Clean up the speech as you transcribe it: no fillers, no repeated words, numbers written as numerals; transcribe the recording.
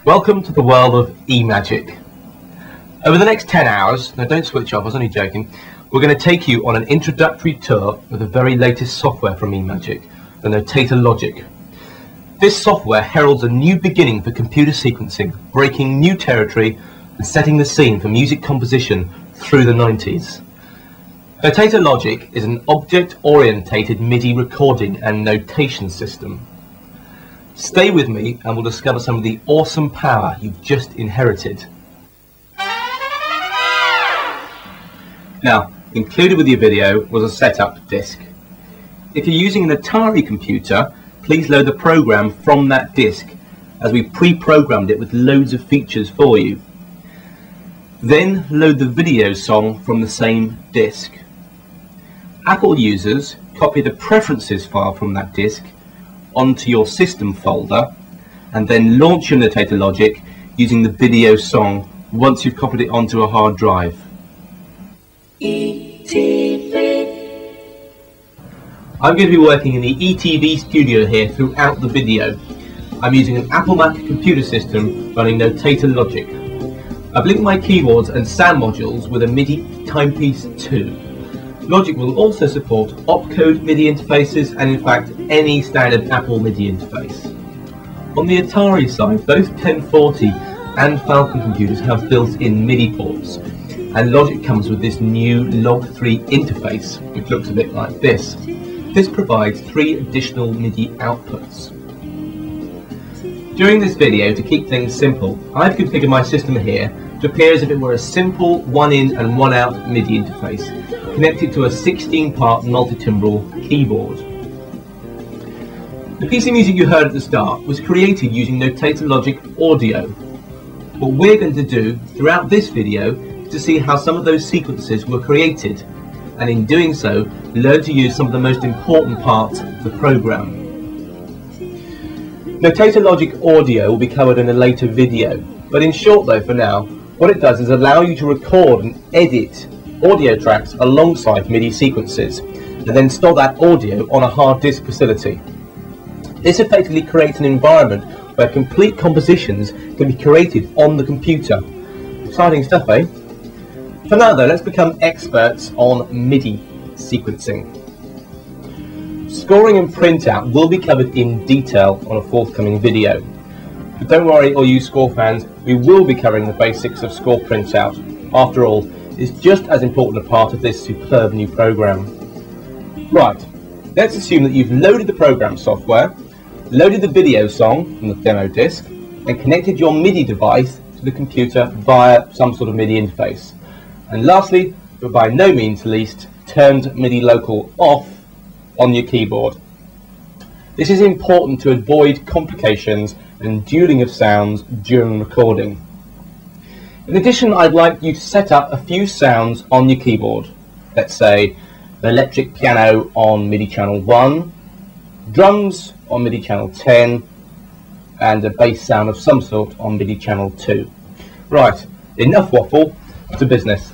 Welcome to the world of Emagic. Over the next 10 hours, now don't switch off, I was only joking, we're going to take you on an introductory tour with the very latest software from Emagic, the Notator Logic. This software heralds a new beginning for computer sequencing, breaking new territory and setting the scene for music composition through the 90s. Notator Logic is an object-orientated MIDI recording and notation system. Stay with me and we'll discover some of the awesome power you've just inherited. Now, included with your video was a setup disk. If you're using an Atari computer, please load the program from that disk, as we pre-programmed it with loads of features for you. Then load the video song from the same disk. Apple users copy the preferences file from that disk onto your system folder and then launch your Notator Logic using the video song once you've copied it onto a hard drive. I'm going to be working in the ETV studio here throughout the video. I'm using an Apple Mac computer system running Notator Logic. I've linked my keyboards and sound modules with a MIDI timepiece 2. Logic will also support opcode MIDI interfaces and in fact any standard Apple MIDI interface. On the Atari side, both 1040 and Falcon computers have built-in MIDI ports, and Logic comes with this new Log3 interface, which looks a bit like this. This provides 3 additional MIDI outputs. During this video, to keep things simple, I've configured my system here to appear as if it were a simple 1-in and 1-out MIDI interface, connected to a 16-part multi-timbral keyboard. The piece of music you heard at the start was created using Notator Logic audio. What we're going to do throughout this video is to see how some of those sequences were created, and in doing so, learn to use some of the most important parts of the program. Notator Logic audio will be covered in a later video, but in short though for now, what it does is allow you to record and edit audio tracks alongside MIDI sequences, and then store that audio on a hard disk facility. This effectively creates an environment where complete compositions can be created on the computer. Exciting stuff, eh? For now though, let's become experts on MIDI sequencing. Scoring and printout will be covered in detail on a forthcoming video. But don't worry, all you score fans, we will be covering the basics of score printout. After all, it's just as important a part of this superb new program. Right, let's assume that you've loaded the program software, loaded the video song from the demo disc, and connected your MIDI device to the computer via some sort of MIDI interface. And lastly, but by no means least, turned MIDI local off on your keyboard. This is important to avoid complications and dueling of sounds during recording. In addition, I'd like you to set up a few sounds on your keyboard. Let's say the electric piano on MIDI channel 1, drums on MIDI channel 10, and a bass sound of some sort on MIDI channel 2. Right, enough waffle, to business.